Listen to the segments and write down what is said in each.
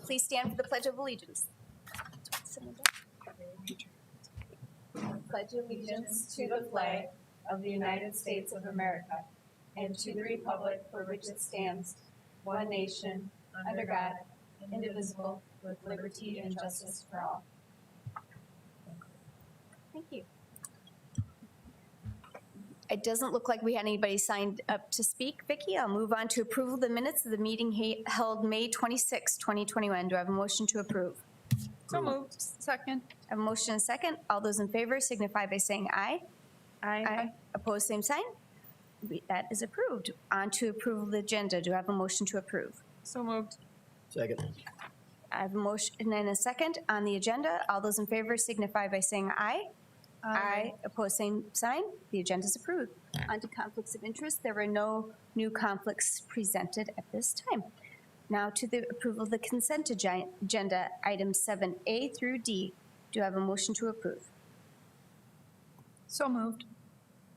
please stand for the Pledge of Allegiance. Pledge allegiance to the flag of the United States of America and to the republic for which it stands, one nation, under God, indivisible, with liberty and justice for all. Thank you. It doesn't look like we had anybody signed up to speak. Vicki, I'll move on to approval of the minutes of the meeting held May 26, 2021. Do I have a motion to approve? So moved. Second. I have a motion and a second. All those in favor signify by saying aye. Aye. Opposed, same sign. That is approved. On to approval of the agenda. Do I have a motion to approve? So moved. Second. I have a motion and a second on the agenda. All those in favor signify by saying aye. Aye. Opposed, same sign. The agenda is approved. On to conflicts of interest. There were no new conflicts presented at this time. Now to the approval of the consent agenda, items 7A through D. Do I have a motion to approve? So moved.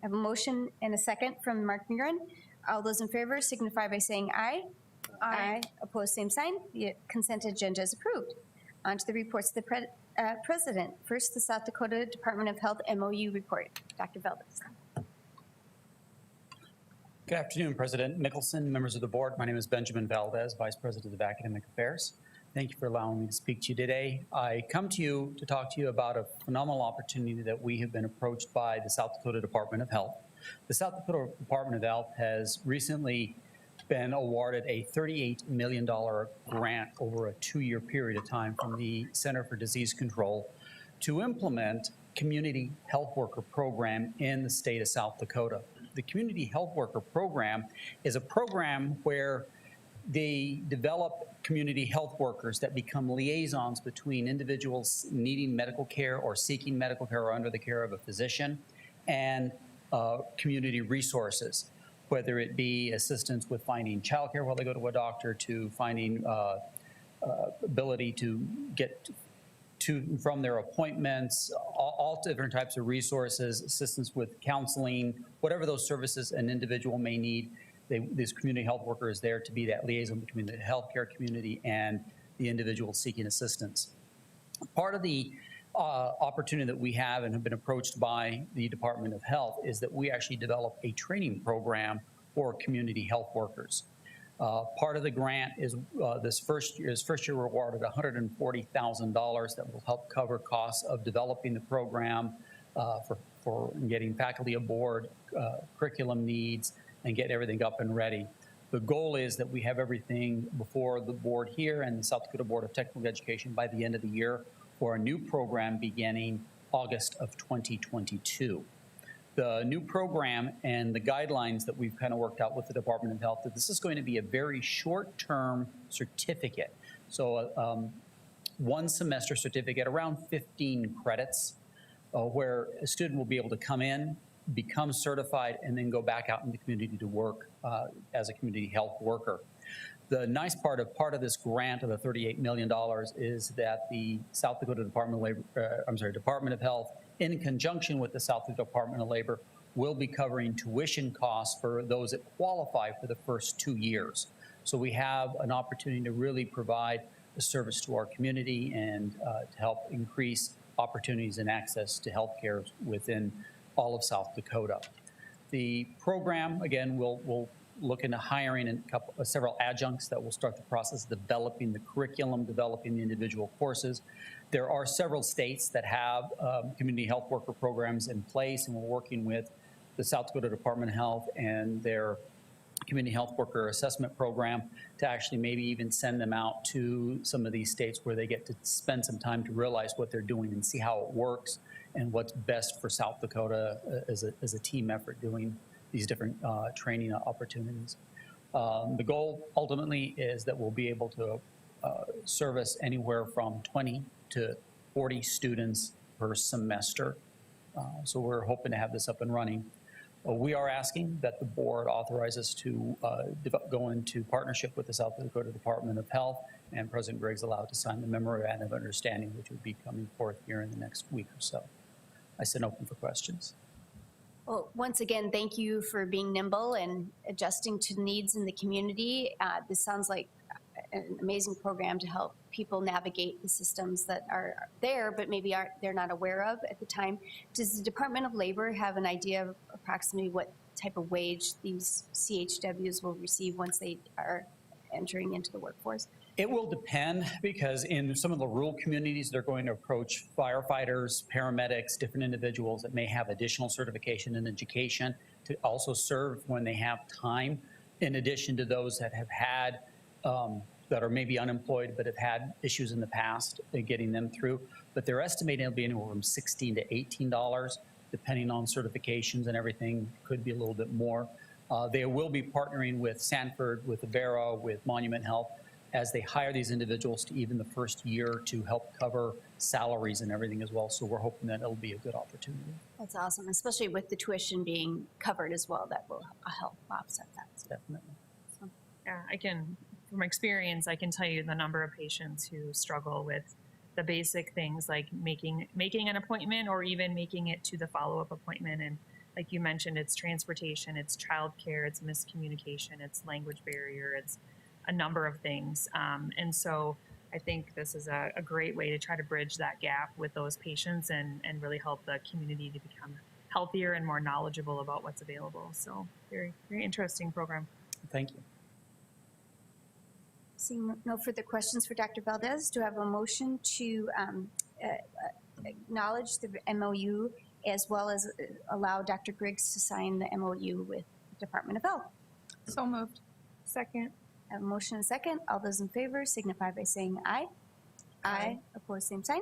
I have a motion and a second from Mark Murin. All those in favor signify by saying aye. Aye. Opposed, same sign. The consent agenda is approved. On to the reports of the President. First, the South Dakota Department of Health MOU report. Dr. Valdez. Good afternoon, President Nicholson, members of the board. My name is Benjamin Valdez, Vice President of Academic Affairs. Thank you for allowing me to speak to you today. I come to you to talk to you about a phenomenal opportunity that we have been approached by the South Dakota Department of Health. The South Dakota Department of Health has recently been awarded a $38 million grant over a 2-year period of time from the Center for Disease Control to implement community health worker program in the state of South Dakota. The community health worker program is a program where they develop community health workers that become liaisons between individuals needing medical care or seeking medical care or under the care of a physician and community resources, whether it be assistance with finding childcare while they go to a doctor, to finding ability to get to and from their appointments, all different types of resources, assistance with counseling, whatever those services an individual may need. This community health worker is there to be that liaison between the healthcare community and the individual seeking assistance. Part of the opportunity that we have and have been approached by the Department of Health is that we actually develop a training program for community health workers. Part of the grant is this first year we're awarded $140,000 that will help cover costs of developing the program for getting faculty aboard, curriculum needs, and get everything up and ready. The goal is that we have everything before the board here and the South Dakota Board of Technical Education by the end of the year for a new program beginning August of 2022. The new program and the guidelines that we've kind of worked out with the Department of Health, that this is going to be a very short-term certificate. So 1 semester certificate, around 15 credits, where a student will be able to come in, become certified, and then go back out in the community to work as a community health worker. The nice part of this grant of the $38 million is that the South Dakota Department of Health, in conjunction with the South Dakota Department of Labor, will be covering tuition costs for those that qualify for the first 2 years. So we have an opportunity to really provide a service to our community and to help increase opportunities and access to health care within all of South Dakota. The program, again, will look into hiring several adjuncts that will start the process of developing the curriculum, developing the individual courses. There are several states that have community health worker programs in place, and we're working with the South Dakota Department of Health and their community health worker assessment program to actually maybe even send them out to some of these states where they get to spend some time to realize what they're doing and see how it works and what's best for South Dakota as a team effort doing these different training opportunities. The goal ultimately is that we'll be able to service anywhere from 20 to 40 students per semester. So we're hoping to have this up and running. We are asking that the board authorize us to go into partnership with the South Dakota Department of Health, and President Gregg's allowed to sign the memorandum of understanding, which would be coming forth here in the next week or so. I sit open for questions. Well, once again, thank you for being nimble and adjusting to needs in the community. This sounds like an amazing program to help people navigate the systems that are there, but maybe they're not aware of at the time. Does the Department of Labor have an idea of approximately what type of wage these CHWs will receive once they are entering into the workforce? It will depend, because in some of the rural communities, they're going to approach firefighters, paramedics, different individuals that may have additional certification and education to also serve when they have time, in addition to those that have had, that are maybe unemployed but have had issues in the past and getting them through. But they're estimating it'll be anywhere from $16 to $18, depending on certifications and everything. Could be a little bit more. They will be partnering with Sanford, with Avera, with Monument Health, as they hire these individuals to even the first year to help cover salaries and everything as well. So we're hoping that it'll be a good opportunity. That's awesome, especially with the tuition being covered as well. That will help offset that. Definitely. Yeah, from experience, I can tell you the number of patients who struggle with the basic things like making an appointment or even making it to the follow-up appointment. And like you mentioned, it's transportation, it's childcare, it's miscommunication, it's language barrier, it's a number of things. And so I think this is a great way to try to bridge that gap with those patients and really help the community to become healthier and more knowledgeable about what's available. So very, very interesting program. Thank you. Seeing no further questions for Dr. Valdez, do I have a motion to acknowledge the MOU as well as allow Dr. Griggs to sign the MOU with the Department of Health? So moved. Second. I have a motion and a second. All those in favor signify by saying aye. Aye. Opposed, same sign.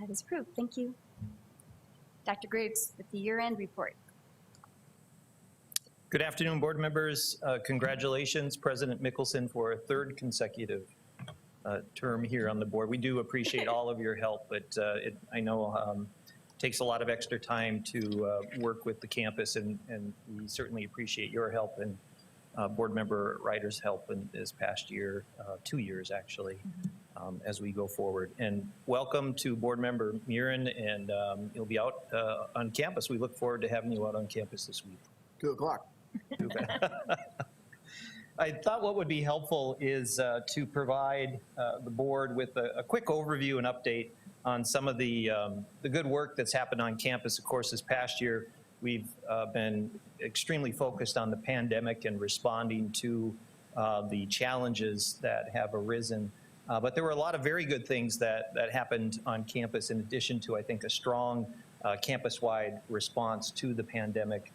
That is approved. Thank you. Dr. Griggs with the year-end report. Good afternoon, board members. Congratulations, President Mickelson, for a third consecutive term here on the board. We do appreciate all of your help, but I know takes a lot of extra time to work with the campus, and we certainly appreciate your help and board member Ryder's help in this past year, 2 years actually, as we go forward. And welcome to board member Murin, and you'll be out on campus. We look forward to having you out on campus this week. 2 o'clock. I thought what would be helpful is to provide the board with a quick overview and update on some of the good work that's happened on campus. Of course, this past year, we've been extremely focused on the pandemic and responding to the challenges that have arisen. But there were a lot of very good things that happened on campus, in addition to, I think, a strong campus-wide response to the pandemic.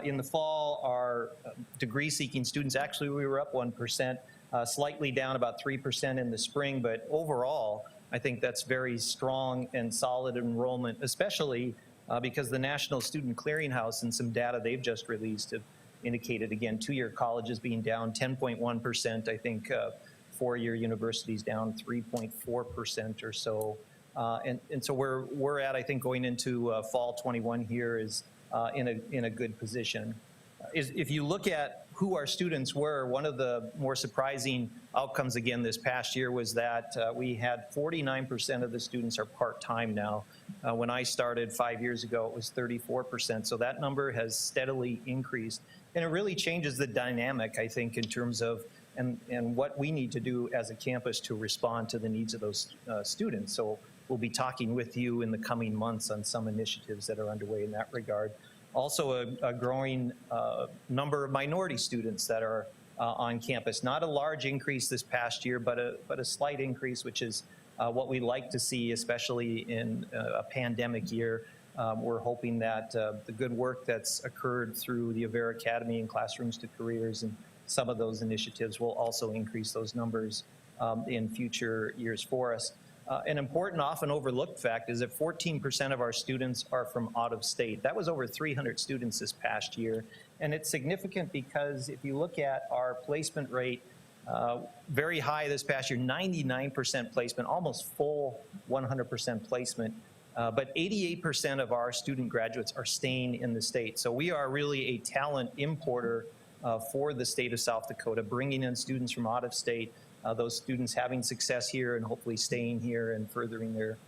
In the fall, our degree-seeking students, actually we were up 1%, slightly down about 3% in the spring, but overall, I think that's very strong and solid enrollment, especially because the National Student Clearinghouse and some data they've just released have indicated, again, two-year colleges being down 10.1%. I think four-year universities down 3.4% or so. And so we're at, I think, going into fall 21 here is in a good position. If you look at who our students were, one of the more surprising outcomes again this past year was that we had 49% of the students are part-time now. When I started 5 years ago, it was 34%. So that number has steadily increased. And it really changes the dynamic, I think, in terms of and what we need to do as a campus to respond to the needs of those students. So we'll be talking with you in the coming months on some initiatives that are underway in that regard. Also a growing number of minority students that are on campus. Not a large increase this past year, but a slight increase, which is what we like to see, especially in a pandemic year. We're hoping that the good work that's occurred through the Avera Academy and Classrooms to Careers and some of those initiatives will also increase those numbers in future years for us. An important, often overlooked fact is that 14% of our students are from out of state. That was over 300 students this past year. And it's significant because if you look at our placement rate, very high this past year, 99% placement, almost full 100% placement. But 88% of our student graduates are staying in the state. So we are really a talent importer for the state of South Dakota, bringing in students from out of state. Those students having success here and hopefully staying here and furthering their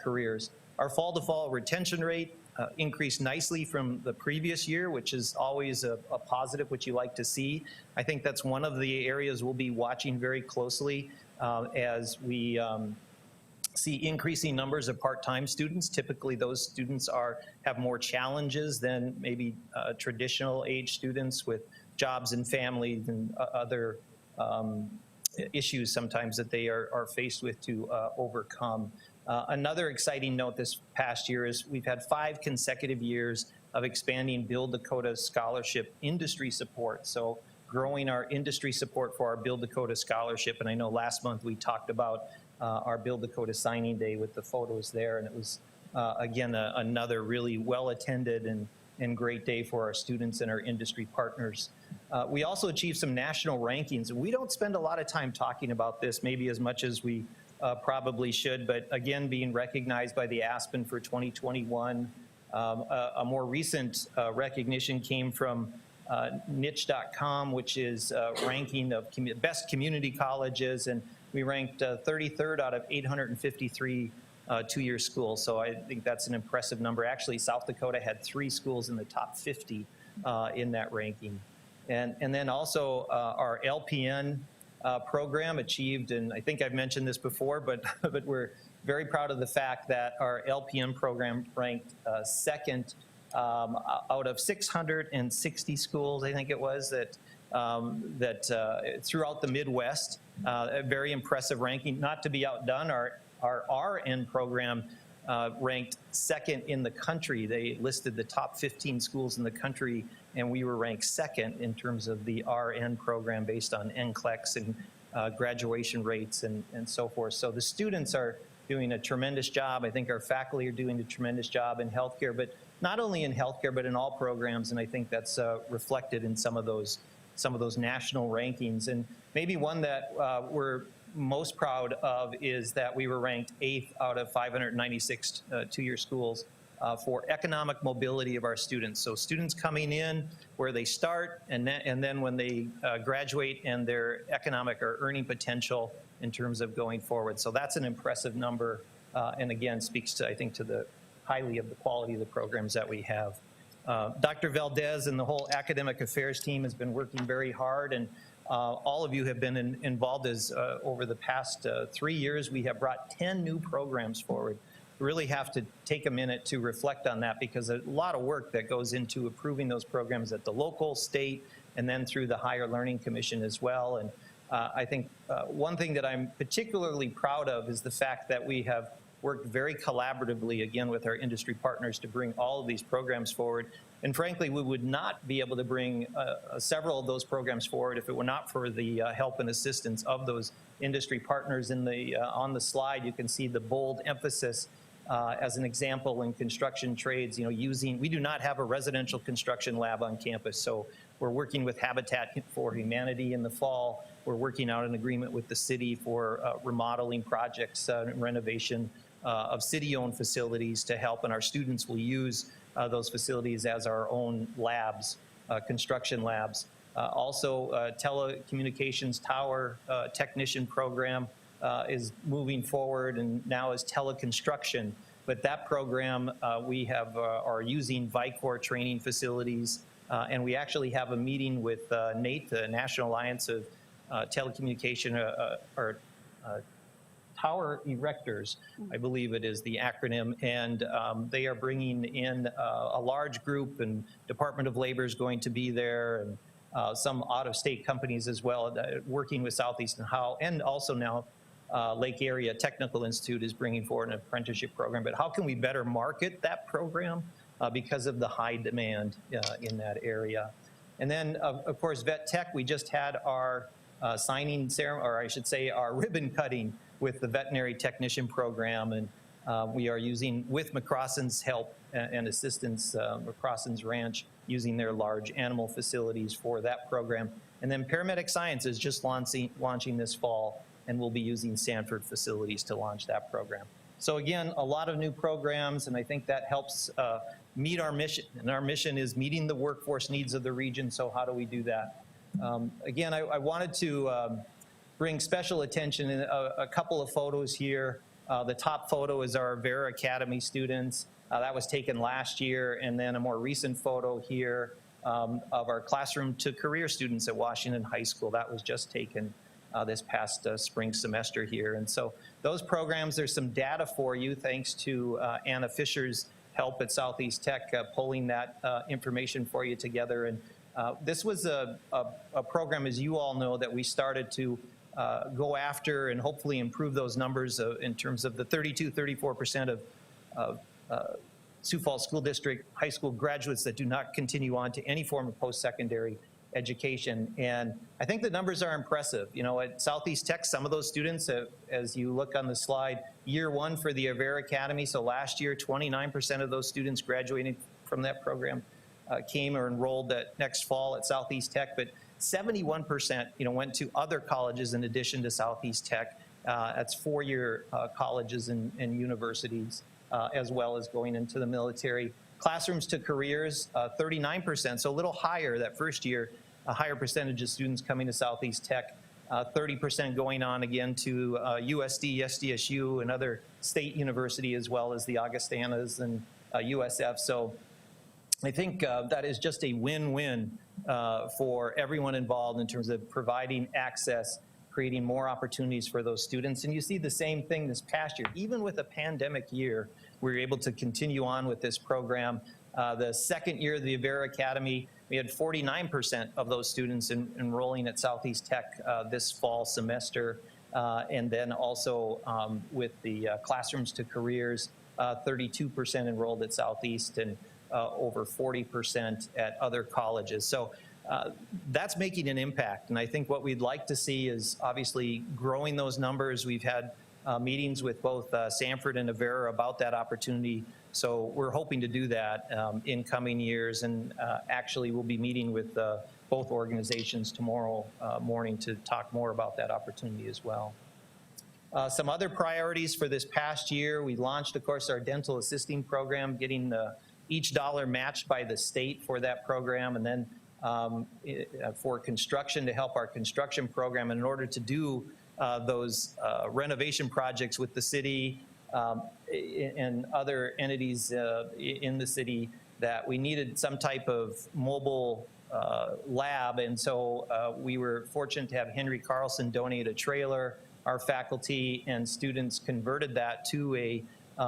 careers. Our fall-to-fall retention rate increased nicely from the previous year, which is always a positive, which you like to see. I think that's one of the areas we'll be watching very closely as we see increasing numbers of part-time students. Typically, those students have more challenges than maybe traditional age students with jobs and families and other issues sometimes that they are faced with to overcome. Another exciting note this past year is we've had 5 consecutive years of expanding Build Dakota Scholarship industry support. So growing our industry support for our Build Dakota Scholarship. And I know last month we talked about our Build Dakota signing day with the photos there. And it was, again, another really well-attended and great day for our students and our industry partners. We also achieved some national rankings. We don't spend a lot of time talking about this, maybe as much as we probably should, but again, being recognized by the Aspen for 2021. A more recent recognition came from niche.com, which is ranking of best community colleges, and we ranked 33rd out of 853 two-year schools. So I think that's an impressive number. Actually, South Dakota had 3 schools in the top 50 in that ranking. And then also our LPN program achieved, and I think I've mentioned this before, but we're very proud of the fact that our LPN program ranked second out of 660 schools, I think it was, that throughout the Midwest. A very impressive ranking. Not to be outdone, our RN program ranked second in the country. They listed the top 15 schools in the country, and we were ranked second in terms of the RN program based on NCLEX and graduation rates and so forth. So the students are doing a tremendous job. I think our faculty are doing a tremendous job in healthcare, but not only in healthcare, but in all programs. And I think that's reflected in some of those national rankings. And maybe one that we're most proud of is that we were ranked 8th out of 596 two-year schools for economic mobility of our students. So students coming in where they start and then when they graduate and their economic or earning potential in terms of going forward. So that's an impressive number and again speaks to, I think, to the highly of the quality of the programs that we have. Dr. Valdez and the whole academic affairs team has been working very hard, and all of you have been involved as over the past 3 years. We have brought 10 new programs forward. We really have to take a minute to reflect on that because a lot of work that goes into approving those programs at the local, state, and then through the Higher Learning Commission as well. And I think one thing that I'm particularly proud of is the fact that we have worked very collaboratively, again, with our industry partners to bring all of these programs forward. And frankly, we would not be able to bring several of those programs forward if it were not for the help and assistance of those industry partners. In the on the slide, you can see the bold emphasis as an example in construction trades, we do not have a residential construction lab on campus. So we're working with Habitat for Humanity in the fall. We're working out an agreement with the city for remodeling projects and renovation of city-owned facilities to help, and our students will use those facilities as our own labs, construction labs. Also, telecommunications tower technician program is moving forward and now is teleconstruction. But that program, we are using Vicor training facilities, and we actually have a meeting with NATE, the National Alliance of Telecommunication Tower Erectors, I believe it is the acronym, and they are bringing in a large group, and Department of Labor is going to be there, and some out-of-state companies as well, working with Southeast and also now Lake Area Technical Institute is bringing forward an apprenticeship program. But how can we better market that program because of the high demand in that area? And then, of course, Vet Tech, we just had our signing ceremony, or I should say our ribbon cutting with the veterinary technician program, and we are using, with McCrossen's help and assistance, McCrossen's Ranch, using their large animal facilities for that program. And then Paramedic Science is just launching this fall, and we'll be using Sanford facilities to launch that program. So again, a lot of new programs, and I think that helps meet our mission. And our mission is meeting the workforce needs of the region, so how do we do that? Again, I wanted to bring special attention in a couple of photos here. The top photo is our Vera Academy students. That was taken last year, and then a more recent photo here of our classroom to career students at Washington High School. That was just taken this past spring semester here. And so those programs, there's some data for you thanks to Anna Fisher's help at Southeast Tech pulling that information for you together. And this was a program, as you all know, that we started to go after and hopefully improve those numbers in terms of the 34% of Sioux Falls School District high school graduates that do not continue on to any form of post-secondary education. And I think the numbers are impressive. You know, at Southeast Tech, some of those students, as you look on the slide, year one for the Avera Academy, so last year, 29% of those students graduating from that program came or enrolled next fall at Southeast Tech, but 71%, you know, went to other colleges in addition to Southeast Tech. That's four-year colleges and universities, as well as going into the military. Classrooms to careers, 39%, so a little higher that first year, a higher percentage of students coming to Southeast Tech, 30% going on again to USD, SDSU, and other state university, as well as the Augustanas and USF. So I think that is just a win-win for everyone involved in terms of providing access, creating more opportunities for those students. And you see the same thing this past year. Even with a pandemic year, we were able to continue on with this program. The second year of the Avera Academy, we had 49% of those students enrolling at Southeast Tech this fall semester. And then also with the classrooms to careers, 32% enrolled at Southeast and over 40% at other colleges. So that's making an impact. And I think what we'd like to see is obviously growing those numbers. We've had meetings with both Sanford and Avera about that opportunity. So we're hoping to do that in coming years. And actually we'll be meeting with both organizations tomorrow morning to talk more about that opportunity as well. Some other priorities for this past year, we launched, of course, our dental assisting program, getting each dollar matched by the state for that program, and then for construction to help our construction program. And in order to do those renovation projects with the city and other entities in the city, that we needed some type of mobile lab. And so we were fortunate to have Henry Carlson donate a trailer. Our faculty and students converted that to a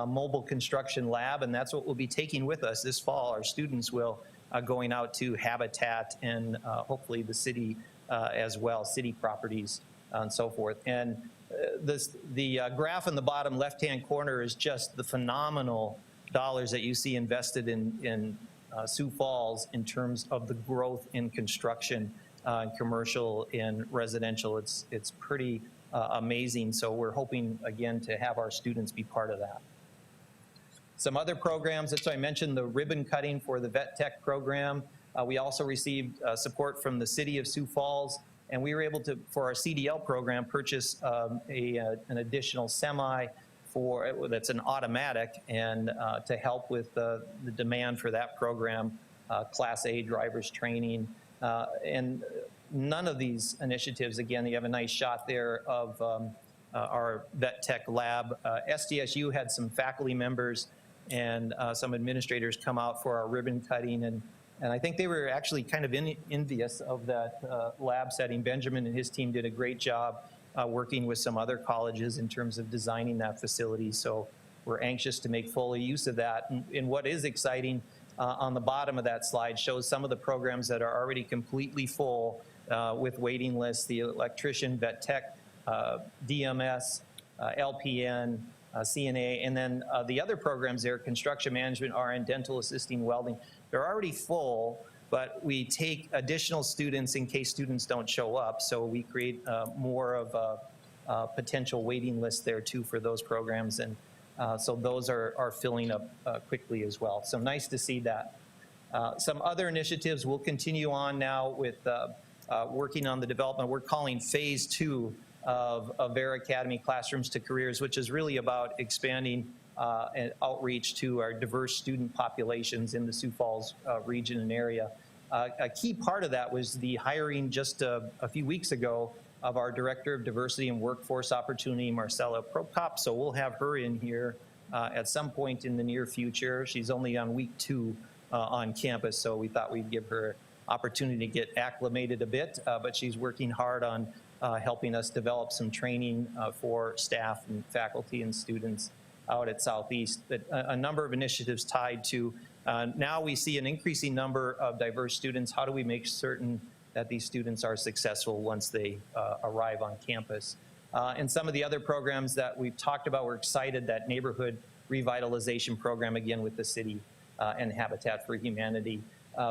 mobile construction lab, and that's what we'll be taking with us this fall. Our students will going out to Habitat and hopefully the city as well, city properties and so forth. And the graph in the bottom left-hand corner is just the phenomenal dollars that you see invested in Sioux Falls in terms of the growth in construction, commercial and residential. It's pretty amazing. So we're hoping, again, to have our students be part of that. Some other programs, that's why I mentioned the ribbon cutting for the Vet Tech program. We also received support from the city of Sioux Falls, and we were able to, for our CDL program, purchase an additional semi that's an automatic, and to help with the demand for that program, Class A driver's training. And none of these initiatives, again, you have a nice shot there of our Vet Tech lab. SDSU had some faculty members and some administrators come out for our ribbon cutting, and I think they were actually kind of envious of that lab setting. Benjamin and his team did a great job working with some other colleges in terms of designing that facility, so we're anxious to make full use of that. And what is exciting on the bottom of that slide shows some of the programs that are already completely full with waiting lists: the electrician, Vet Tech, DMS, LPN, CNA, and then the other programs there, construction management, RN, dental assisting, welding. They're already full, but we take additional students in case students don't show up, so we create more of a potential waiting list there too for those programs, and so those are filling up quickly as well. So nice to see that. Some other initiatives will continue on now with working on the development we're calling phase 2 of Avera Academy Classrooms to Careers, which is really about expanding and outreach to our diverse student populations in the Sioux Falls region and area. A key part of that was the hiring just a few weeks ago of our Director of Diversity and Workforce Opportunity, Marcella Prokop. So we'll have her in here at some point in the near future. She's only on week 2 on campus, so we thought we'd give her opportunity to get acclimated a bit, but she's working hard on helping us develop some training for staff and faculty and students out at Southeast. But a number of initiatives tied to now we see an increasing number of diverse students. How do we make certain that these students are successful once they arrive on campus? And some of the other programs that we've talked about, we're excited that neighborhood revitalization program, again, with the city and Habitat for Humanity.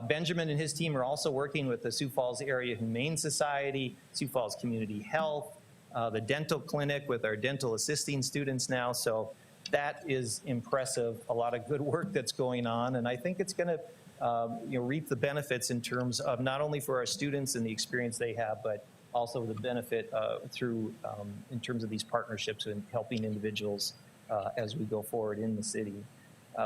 Benjamin and his team are also working with the Sioux Falls Area Humane Society, Sioux Falls Community Health, the dental clinic with our dental assisting students now. So that is impressive, a lot of good work that's going on. And I think it's going to reap the benefits in terms of not only for our students and the experience they have, but also the benefit through in terms of these partnerships and helping individuals as we go forward in the city.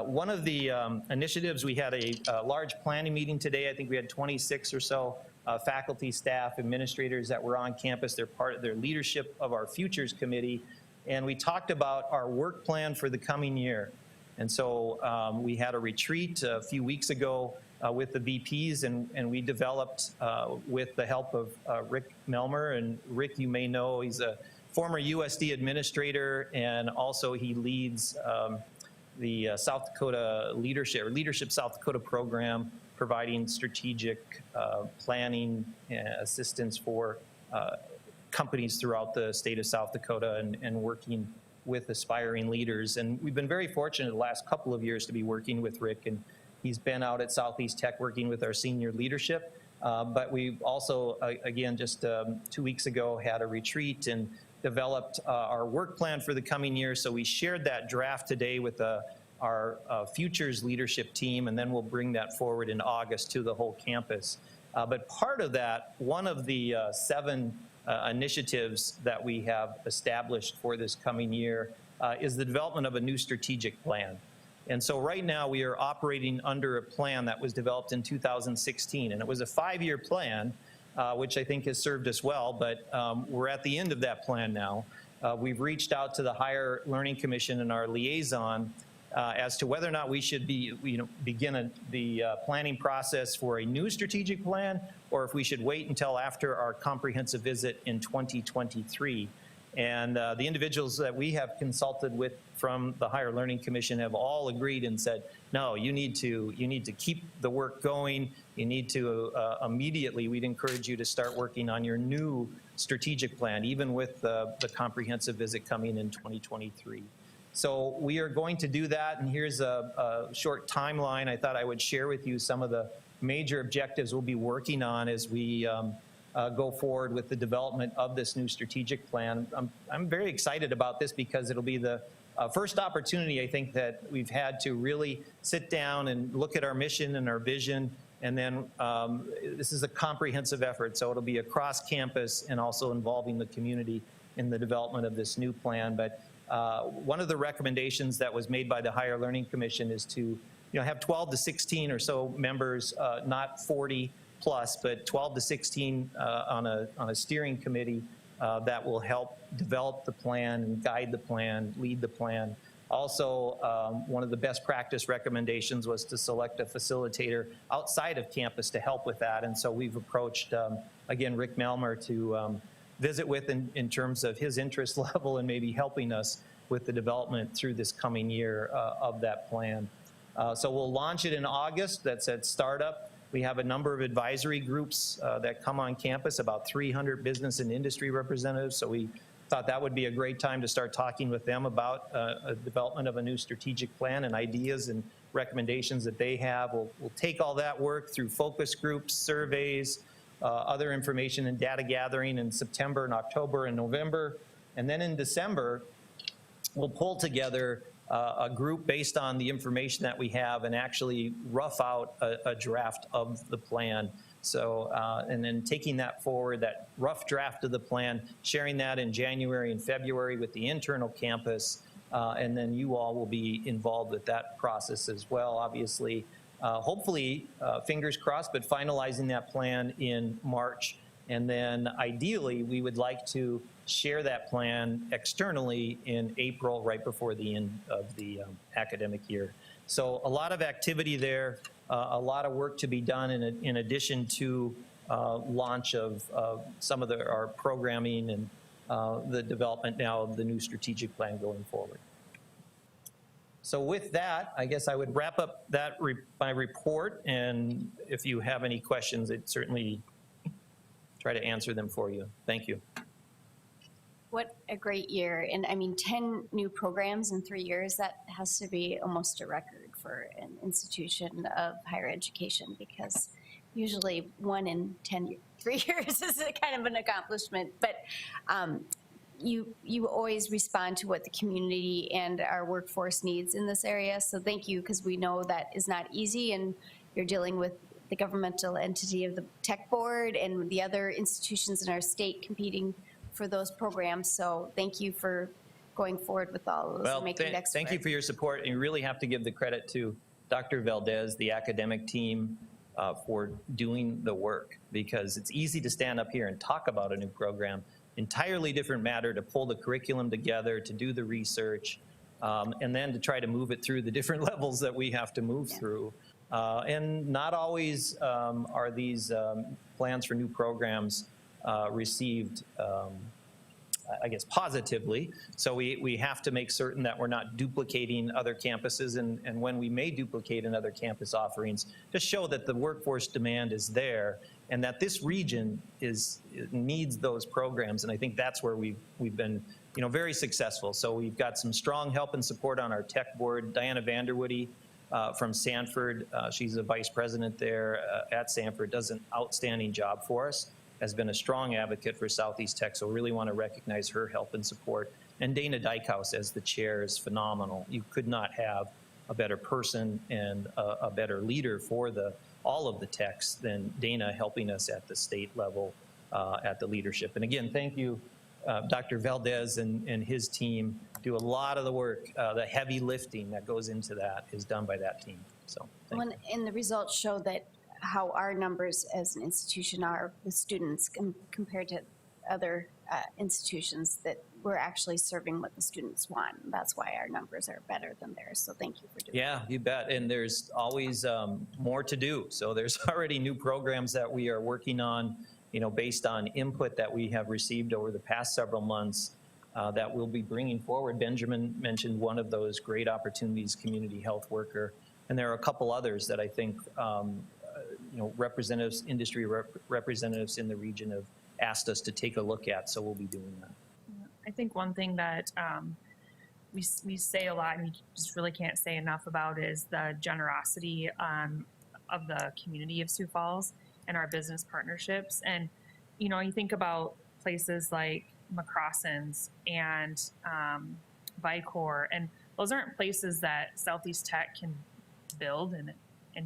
One of the initiatives, we had a large planning meeting today. I think we had 26 or so faculty, staff, administrators that were on campus. They're part of their leadership of our Futures Committee. And we talked about our work plan for the coming year. And so we had a retreat a few weeks ago with the VPs, and we developed with the help of Rick Melmer. And Rick, you may know, he's a former USD administrator, and also he leads the South Dakota Leadership South Dakota program, providing strategic planning assistance for companies throughout the state of South Dakota and working with aspiring leaders. And we've been very fortunate the last couple of years to be working with Rick, and he's been out at Southeast Tech working with our senior leadership. But we've also, again, just 2 weeks ago, had a retreat and developed our work plan for the coming year. So we shared that draft today with our Futures leadership team, and then we'll bring that forward in August to the whole campus. But part of that, one of the 7 initiatives that we have established for this coming year is the development of a new strategic plan. And so right now we are operating under a plan that was developed in 2016, and it was a 5-year plan, which I think has served us well, but we're at the end of that plan now. We've reached out to the Higher Learning Commission and our liaison as to whether or not we should begin the planning process for a new strategic plan, or if we should wait until after our comprehensive visit in 2023. And the individuals that we have consulted with from the Higher Learning Commission have all agreed and said, no, you need to keep the work going. You need to immediately, we'd encourage you to start working on your new strategic plan, even with the comprehensive visit coming in 2023. So we are going to do that, and here's a short timeline. I thought I would share with you some of the major objectives we'll be working on as we go forward with the development of this new strategic plan. I'm very excited about this because it'll be the first opportunity, I think, that we've had to really sit down and look at our mission and our vision, and then this is a comprehensive effort, so it'll be across campus and also involving the community in the development of this new plan. But one of the recommendations that was made by the Higher Learning Commission is to have 12 to 16 or so members, not 40 plus, but 12 to 16 on a steering committee that will help develop the plan and guide the plan, lead the plan. Also, one of the best practice recommendations was to select a facilitator outside of campus to help with that. And so we've approached, again, Rick Melmer to visit with in terms of his interest level and maybe helping us with the development through this coming year of that plan. So we'll launch it in August. That's at startup. We have a number of advisory groups that come on campus, about 300 business and industry representatives. So we thought that would be a great time to start talking with them about a development of a new strategic plan and ideas and recommendations that they have. We'll take all that work through focus groups, surveys, other information and data gathering in September and October and November. And then in December, we'll pull together a group based on the information that we have and actually rough out a draft of the plan. So, and then taking that forward, that rough draft of the plan, sharing that in January and February with the internal campus, and then you all will be involved with that process as well, obviously. Hopefully, fingers crossed, but finalizing that plan in March And then ideally, we would like to share that plan externally in April, right before the end of the academic year. So a lot of activity there, a lot of work to be done in addition to launch of some of our programming and the development now of the new strategic plan going forward. So with that, I guess I would wrap up that my report, and if you have any questions, I'd certainly try to answer them for you. Thank you. What a great year. And I mean, 10 new programs in 3 years, that has to be almost a record for an institution of higher education, because usually 1 in 3 years is a kind of an accomplishment. But you always respond to what the community and our workforce needs in this area. So thank you, because we know that is not easy, and you're dealing with the governmental entity of the Tech Board and the other institutions in our state competing for those programs. So thank you for going forward with all of those and making it expert. Thank you for your support. And you really have to give the credit to Dr. Valdez, the academic team, for doing the work, because it's easy to stand up here and talk about a new program. Entirely different matter to pull the curriculum together, to do the research, and then to try to move it through the different levels that we have to move through. And not always are these plans for new programs received, I guess, positively. So we have to make certain that we're not duplicating other campuses, and when we may duplicate in other campus offerings, to show that the workforce demand is there and that this region needs those programs. And I think that's where we've been, very successful. So we've got some strong help and support on our tech board. Diana Vanderwoody from Sanford, she's a vice president there at Sanford, does an outstanding job for us, has been a strong advocate for Southeast Tech, so really want to recognize her help and support. And Dana Dykhouse as the chair is phenomenal. You could not have a better person and a better leader for all of the techs than Dana, helping us at the state level at the leadership. And again, thank you, Dr. Valdez and his team do a lot of the work. The heavy lifting that goes into that is done by that team. So thank you. And the results show that how our numbers as an institution are with students compared to other institutions, that we're actually serving what the students want. That's why our numbers are better than theirs. So thank you for doing that. Yeah, you bet. And there's always more to do. So there's already new programs that we are working on, based on input that we have received over the past several months that we'll be bringing forward. Benjamin mentioned one of those great opportunities, community health worker. And there are a couple others that I think representatives, industry representatives in the region have asked us to take a look at, so we'll be doing that. I think one thing that we say a lot and you just really can't say enough about is the generosity of the community of Sioux Falls and our business partnerships. And, you think about places like McCrossins and Vicor, and those aren't places that Southeast Tech can build and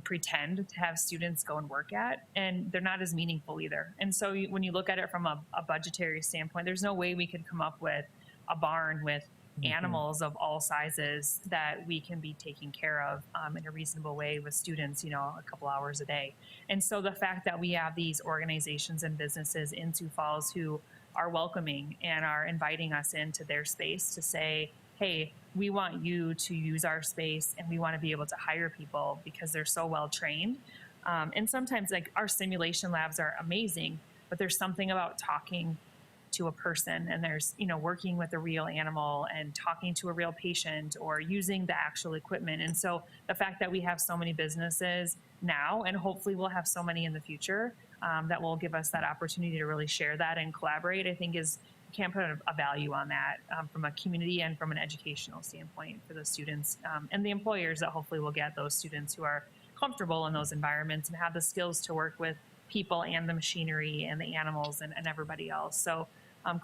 pretend to have students go and work at, and they're not as meaningful either. And so when you look at it from a budgetary standpoint, there's no way we could come up with a barn with animals of all sizes that we can be taking care of in a reasonable way with students, a couple hours a day. And so the fact that we have these organizations and businesses in Sioux Falls who are welcoming and are inviting us into their space to say, hey, we want you to use our space and we want to be able to hire people because they're so well trained. And sometimes our simulation labs are amazing, but there's something about talking to a person and there's, working with a real animal and talking to a real patient or using the actual equipment. And so the fact that we have so many businesses now, and hopefully we'll have so many in the future, that will give us that opportunity to really share that and collaborate, I think can't put a value on that from a community and from an educational standpoint for the students and the employers that hopefully will get those students who are comfortable in those environments and have the skills to work with people and the machinery and the animals and everybody else. So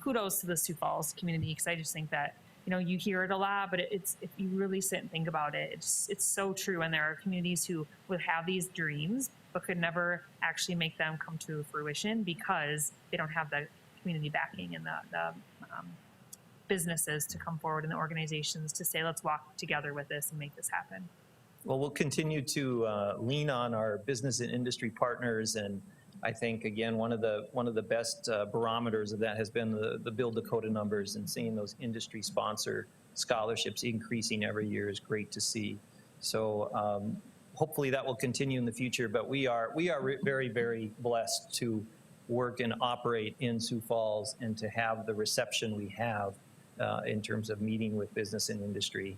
kudos to the Sioux Falls community, because I just think that, you hear it a lot, but it's if you really sit and think about it, it's so true. And there are communities who would have these dreams, but could never actually make them come to fruition because they don't have the community backing and the businesses to come forward and the organizations to say, let's walk together with this and make this happen. Well, we'll continue to lean on our business and industry partners and I think, again, one of the best barometers of that has been the Build Dakota numbers, and seeing those industry sponsor scholarships increasing every year is great to see. So hopefully that will continue in the future, but we are very, very blessed to work and operate in Sioux Falls and to have the reception we have in terms of meeting with business and industry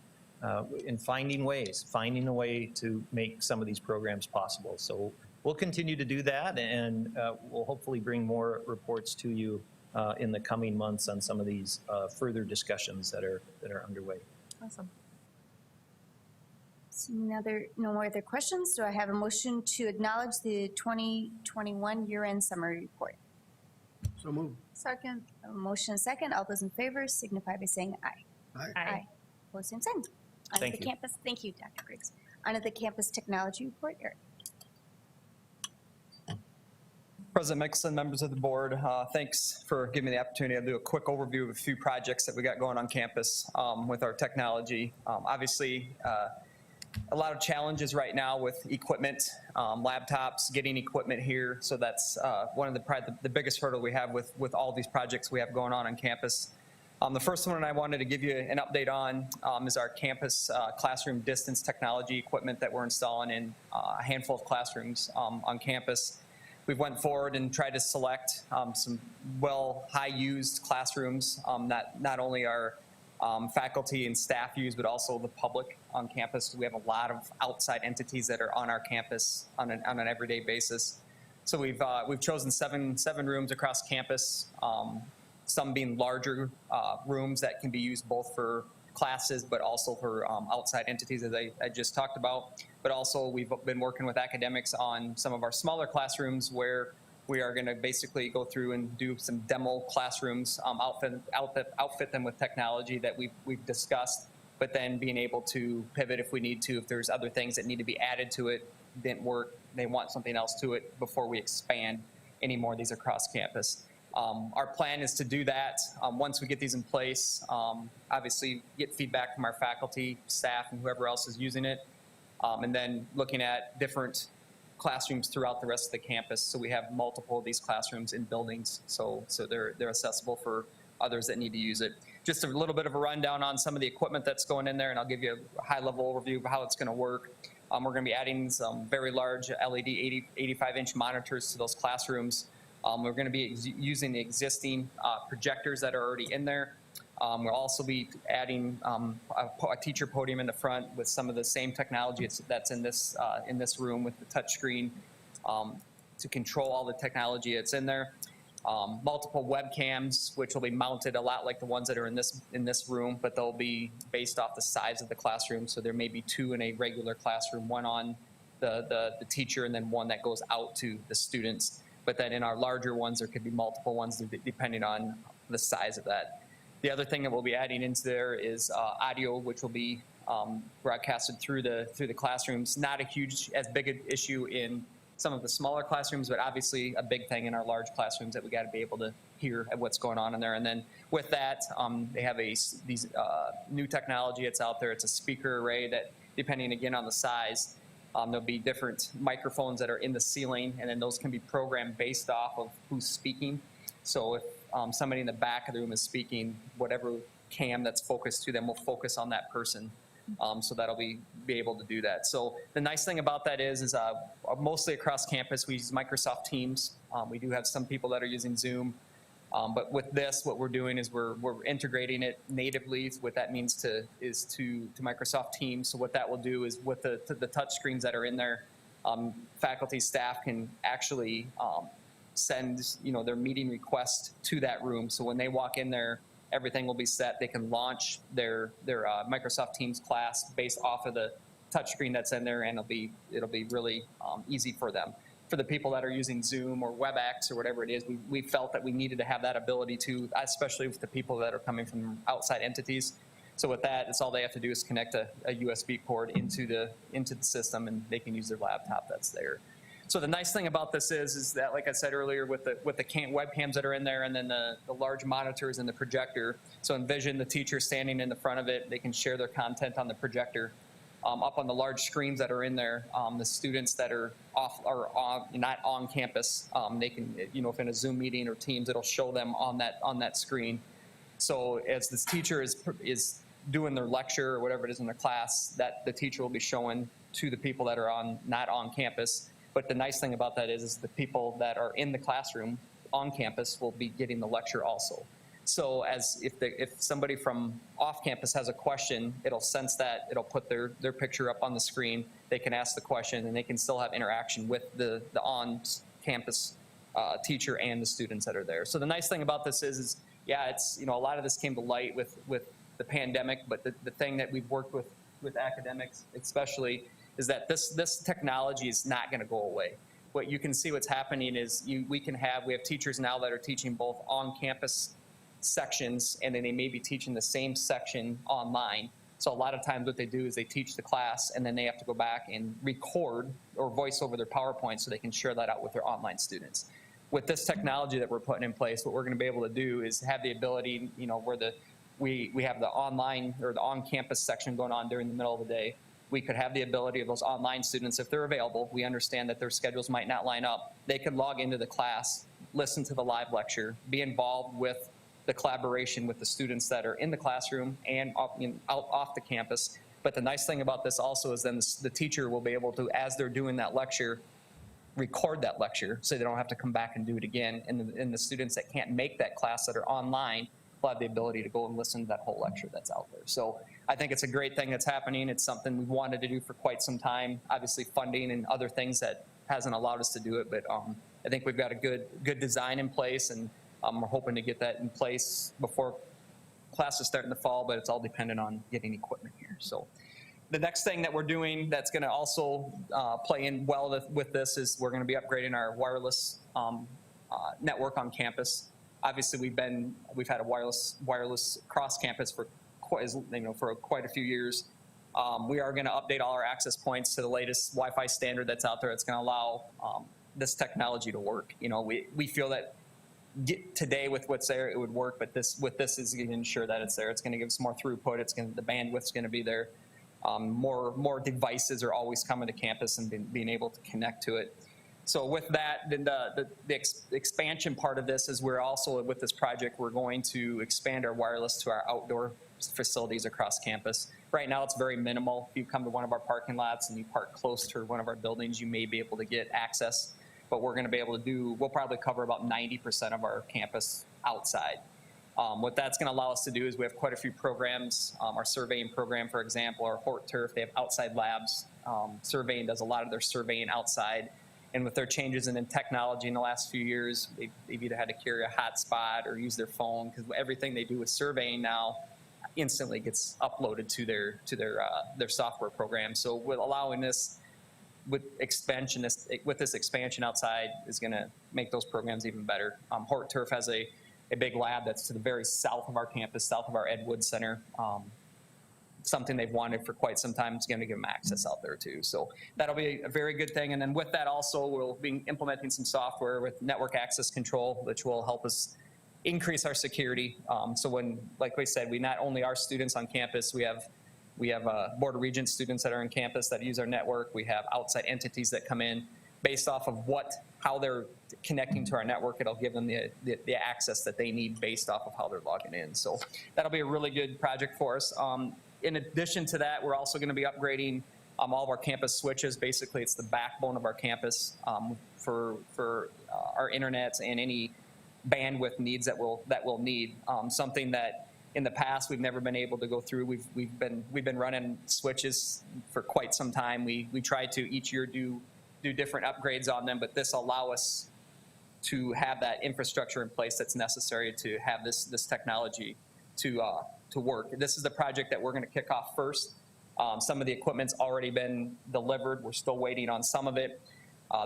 and finding a way to make some of these programs possible. So we'll continue to do that, and we'll hopefully bring more reports to you in the coming months on some of these further discussions that are underway. Awesome. Seeing no more other questions, do I have a motion to acknowledge the 2021 year-end summary report? So moved. Second. A motion and a second. All those in favor signify by saying aye. Aye. Opposed, same sign. On Thank the you. campus, thank you, Dr. Griggs. On to the campus technology report, Eric. President Mickelson, members of the board, thanks for giving me the opportunity to do a quick overview of a few projects that we got going on campus with our technology. Obviously, a lot of challenges right now with equipment, laptops, getting equipment here. So that's one of the biggest hurdle we have with all these projects we have going on campus. The first one I wanted to give you an update on is our campus classroom distance technology equipment that we're installing in a handful of classrooms on campus. We went forward and tried to select some high-used classrooms that not only are faculty and staff use, but also the public on campus. We have a lot of outside entities that are on our campus on an everyday basis. So we've chosen seven rooms across campus, some being larger rooms that can be used both for classes, but also for outside entities, as I just talked about. But also we've been working with academics on some of our smaller classrooms where we are going to basically go through and do some demo classrooms, outfit them with technology that we've discussed, but then being able to pivot if we need to, if there's other things that need to be added to it, didn't work, they want something else to it before we expand any more of these across campus. Our plan is to do that once we get these in place, obviously get feedback from our faculty, staff, and whoever else is using it, and then looking at different classrooms throughout the rest of the campus. So we have multiple of these classrooms in buildings, so they're accessible for others that need to use it. Just a little bit of a rundown on some of the equipment that's going in there, and I'll give you a high-level overview of how it's going to work. We're going to be adding some very large LED 85-inch monitors to those classrooms. We're going to be using the existing projectors that are already in there. We'll also be adding a teacher podium in the front with some of the same technology that's in this room with the touch screen to control all the technology that's in there. Multiple webcams, which will be mounted a lot like the ones that are in this room, but they'll be based off the size of the classroom. So there may be two in a regular classroom, one on the teacher and then one that goes out to the students. But then in our larger ones, there could be multiple ones depending on the size of that. The other thing that we'll be adding into there is audio, which will be broadcasted through the classrooms. Not as big an issue in some of the smaller classrooms, but obviously a big thing in our large classrooms that we got to be able to hear what's going on in there. And then with that, they have these new technology that's out there. It's a speaker array that, depending again on the size, there'll be different microphones that are in the ceiling, and then those can be programmed based off of who's speaking. So if somebody in the back of the room is speaking, whatever cam that's focused to them will focus on that person. So that'll be able to do that. So the nice thing about that is mostly across campus we use Microsoft Teams. We do have some people that are using Zoom. But with this, what we're doing is we're integrating it natively. What that means to Microsoft Teams. So what that will do is with the touch screens that are in there, faculty, staff can actually send their meeting request to that room. So when they walk in there, everything will be set. They can launch their Microsoft Teams class based off of the touch screen that's in there, and it'll be really easy for them. For the people that are using Zoom or WebEx or whatever it is, we felt that we needed to have that ability to, especially with the people that are coming from outside entities. So with that, it's all they have to do is connect a USB cord into the system, and they can use their laptop that's there. So the nice thing about this is that, like I said earlier, with the webcams that are in there, and then the large monitors and the projector. So envision the teacher standing in the front of it. They can share their content on the projector. up on the large screens that are in there, the students that are not on campus, they can, if in a Zoom meeting or Teams, it'll show them on that screen. So as this teacher is doing their lecture or whatever it is in their class, that the teacher will be showing to the people that are not on campus. But the nice thing about that is the people that are in the classroom on campus will be getting the lecture also. So if somebody from off campus has a question, it'll sense that, it'll put their picture up on the screen, they can ask the question, and they can still have interaction with the on-campus teacher and the students that are there. So the nice thing about this is yeah, it's, a lot of this came to light with the pandemic, but the thing that we've worked with academics especially is that this technology is not going to go away. What you can see what's happening is we have teachers now that are teaching both on-campus sections, and then they may be teaching the same section online. So a lot of times what they do is they teach the class, and then they have to go back and record or voice over their PowerPoint so they can share that out with their online students. With this technology that we're putting in place, what we're going to be able to do is have the ability, where we have the online or the on-campus section going on during the middle of the day. We could have the ability of those online students, if they're available, we understand that their schedules might not line up, they could log into the class, listen to the live lecture, be involved with the collaboration with the students that are in the classroom and off the campus. But the nice thing about this also is then the teacher will be able to, as they're doing that lecture, record that lecture so they don't have to come back and do it again. And the students that can't make that class that are online will have the ability to go and listen to that whole lecture that's out there. So I think it's a great thing that's happening. It's something we've wanted to do for quite some time. Obviously funding and other things that hasn't allowed us to do it, but I think we've got a good design in place, and we're hoping to get that in place before classes start in the fall, but it's all dependent on getting equipment here. So the next thing that we're doing that's going to also play in well with this is we're going to be upgrading our wireless network on campus. Obviously, we've had a wireless cross campus for quite a few years. We are going to update all our access points to the latest Wi-Fi standard that's out there. It's going to allow this technology to work. We feel that today with what's there, it would work, but this is going to ensure that it's there. It's going to give us more throughput. The bandwidth's going to be there. More devices are always coming to campus and being able to connect to it. So with that, then the expansion part of this is we're also, with this project, we're going to expand our wireless to our outdoor facilities across campus. Right now, it's very minimal. If you come to one of our parking lots and you park close to one of our buildings, you may be able to get access. But we're going to be able to we'll probably cover about 90% of our campus outside. What that's going to allow us to do is we have quite a few programs. Our surveying program, for example, our Hort Turf, they have outside labs. Surveying does a lot of their surveying outside. And with their changes in technology in the last few years, they've either had to carry a hotspot or use their phone, because everything they do with surveying now instantly gets uploaded to their software program. So with allowing this, with this expansion outside is going to make those programs even better. Hort Turf has a big lab that's to the very south of our campus, south of our Ed Wood Center. Something they've wanted for quite some time. It's going to give them access out there too. So that'll be a very good thing. And then with that also, we'll be implementing some software with network access control, which will help us increase our security. So when, like we said, we not only are students on campus, we have Board of Regents students that are on campus that use our network. We have outside entities that come in based off of how they're connecting to our network. It'll give them the access that they need based off of how they're logging in. So that'll be a really good project for us. In addition to that, we're also going to be upgrading all of our campus switches. Basically, it's the backbone of our campus for our internets and any bandwidth needs that we'll need. Something that in the past we've never been able to go through. We've been running switches for quite some time. We try to each year do different upgrades on them, but this allow us to have that infrastructure in place that's necessary to have this technology to work. This is the project that we're going to kick off first. Some of the equipment's already been delivered. We're still waiting on some of it.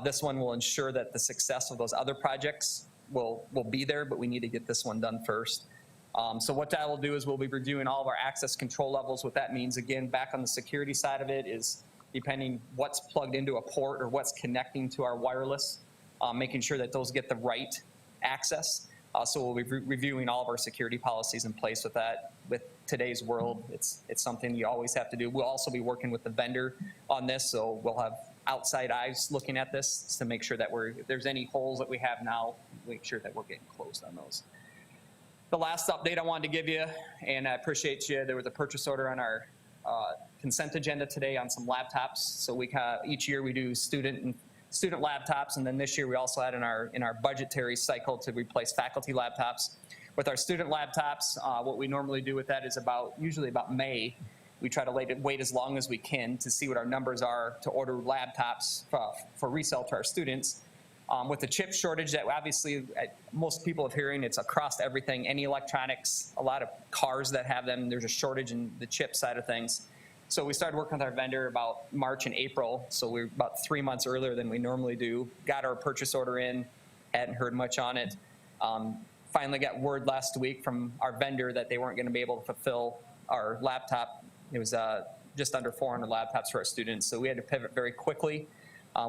This one will ensure that the success of those other projects will be there, but we need to get this one done first. So what that will do is we'll be reviewing all of our access control levels. What that means, again, back on the security side of it, is depending what's plugged into a port or what's connecting to our wireless, making sure that those get the right access. So we'll be reviewing all of our security policies in place with that, with today's world, it's something you always have to do. We'll also be working with the vendor on this, so we'll have outside eyes looking at this to make sure that if there's any holes that we have now, make sure that we're getting closed on those. The last update I wanted to give you, and I appreciate you, there was a purchase order on our consent agenda today on some laptops. So each year we do student laptops, and then this year we also had in our budgetary cycle to replace faculty laptops. With our student laptops, what we normally do with that is usually about May, we try to wait as long as we can to see what our numbers are to order laptops for resale to our students. With the chip shortage that obviously most people are hearing, it's across everything, any electronics, a lot of cars that have them, there's a shortage in the chip side of things. So we started working with our vendor about March and April, so we're about 3 months earlier than we normally do. Got our purchase order in, hadn't heard much on it. Finally got word last week from our vendor that they weren't going to be able to fulfill our laptop. It was just under 400 laptops for our students, so we had to pivot very quickly.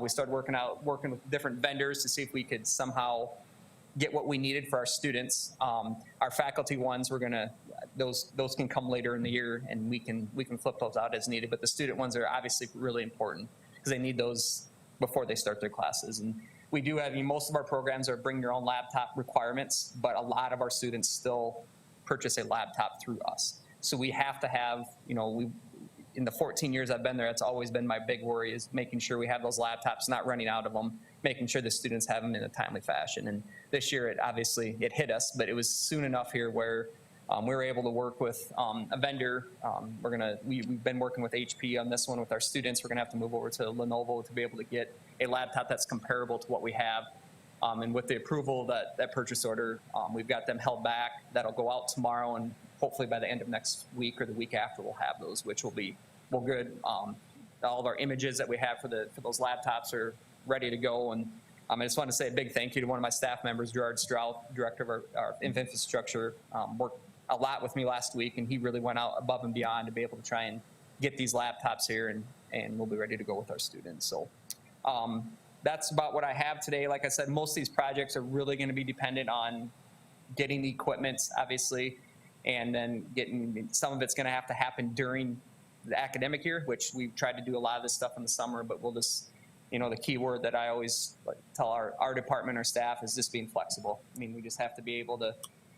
We started working with different vendors to see if we could somehow get what we needed for our students. Our faculty ones, those can come later in the year, and we can flip those out as needed. But the student ones are obviously really important because they need those before they start their classes. And we do have, most of our programs are bring your own laptop requirements, but a lot of our students still purchase a laptop through us. So we have to have, in the 14 years I've been there, it's always been my big worry is making sure we have those laptops, not running out of them, making sure the students have them in a timely fashion. And this year, it hit us, but it was soon enough here where we were able to work with a vendor. We've been working with HP on this one with our students. We're gonna have to move over to Lenovo to be able to get a laptop that's comparable to what we have. And with the approval of that purchase order, we've got them held back. That'll go out tomorrow, and hopefully by the end of next week or the week after, we'll have those, which will be good. All of our images that we have for those laptops are ready to go. And I just want to say a big thank you to one of my staff members, Gerard Strout, director of our infrastructure, worked a lot with me last week, and he really went out above and beyond to be able to try and get these laptops here, and we'll be ready to go with our students. So that's about what I have today. Like I said, most of these projects are really going to be dependent on getting the equipment, obviously, and then some of it's going to have to happen during the academic year, which we've tried to do a lot of this stuff in the summer, but we'll just, the key word that I always tell our department, our staff, is just being flexible. We just have to be able to,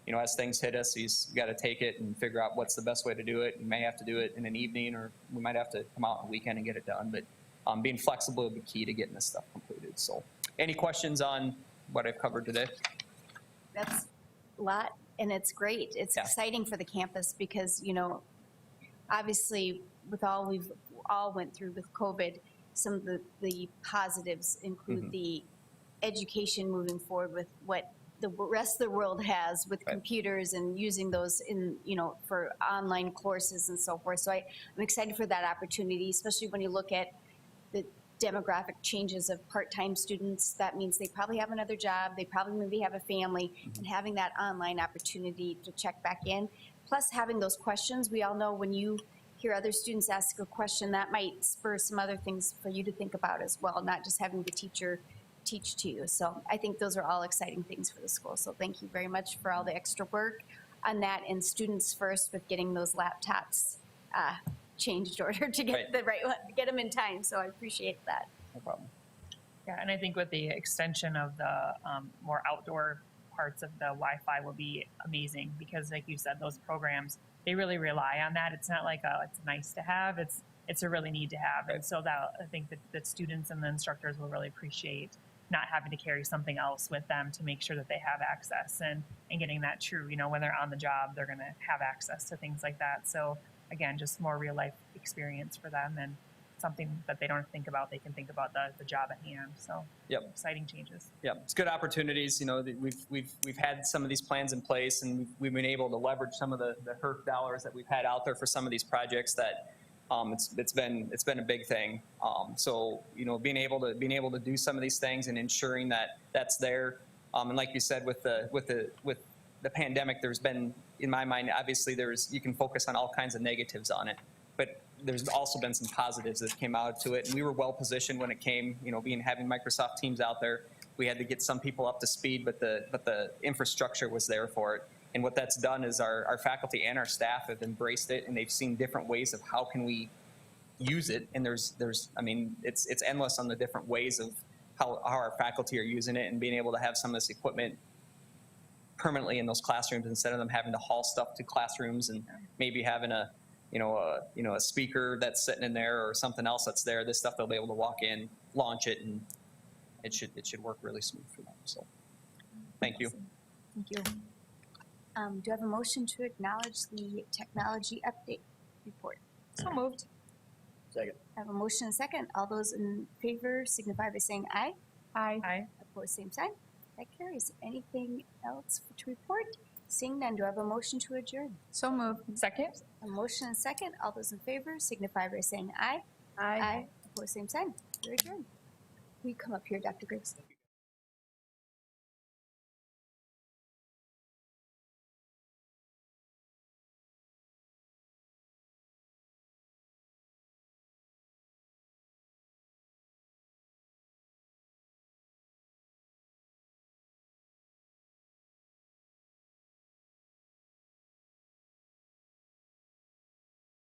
as things hit us, you got to take it and figure out what's the best way to do it. You may have to do it in an evening, or we might have to come out on a weekend and get it done, but being flexible will be key to getting this stuff completed. So any questions on what I've covered today? That's a lot, and it's great. It's exciting for the campus because, obviously with all we've all went through with COVID, some of the positives include the education moving forward with what the rest of the world has with computers and using those in, for online courses and so forth. So I'm excited for that opportunity, especially when you look at the demographic changes of part-time students. That means they probably have another job, they probably maybe have a family, and having that online opportunity to check back in, plus having those questions. We all know when you hear other students ask a question, that might spur some other things for you to think about as well, not just having the teacher teach to you. So I think those are all exciting things for the school. So thank you very much for all the extra work on that, and students first with getting those laptops changed order to get the right one, get them in time. So I appreciate that. No problem. Yeah, and I think with the extension of the more outdoor parts of the Wi-Fi will be amazing because, like you said, those programs, they really rely on that. It's not like it's nice to have. It's a really need to have. And so that I think that students and the instructors will really appreciate not having to carry something else with them to make sure that they have access and getting that true. When they're on the job, they're going to have access to things like that. So again, just more real life experience for them and something that they don't think about. They can think about the job at hand. So exciting changes. Yeah, it's good opportunities. We've had some of these plans in place, and we've been able to leverage some of the HERF dollars that we've had out there for some of these projects that it's been a big thing. So being able to do some of these things and ensuring that that's there. And like you said, with the pandemic, there's been, in my mind, obviously you can focus on all kinds of negatives on it, but there's also been some positives that came out to it. And we were well positioned when it came, having Microsoft Teams out there. We had to get some people up to speed, but the infrastructure was there for it. And what that's done is our faculty and our staff have embraced it, and they've seen different ways of how can we use it. And I mean, it's endless on the different ways of how our faculty are using it, and being able to have some of this equipment permanently in those classrooms instead of them having to haul stuff to classrooms and maybe having a speaker that's sitting in there or something else that's there. This stuff they'll be able to walk in, launch it, and it should work really smooth for them. So, thank you. Thank you. Do I have a motion to acknowledge the technology update report? So moved. Second. I have a motion and a second. All those in favor signify by saying aye. Aye. Opposed, same sign. That carries. Anything else to report? Seeing none, do I have a motion to adjourn? So moved. Second. A motion and a second. All those in favor signify by saying aye. Opposed, same sign. You're adjourned. Will you come up here, Dr. Griggs?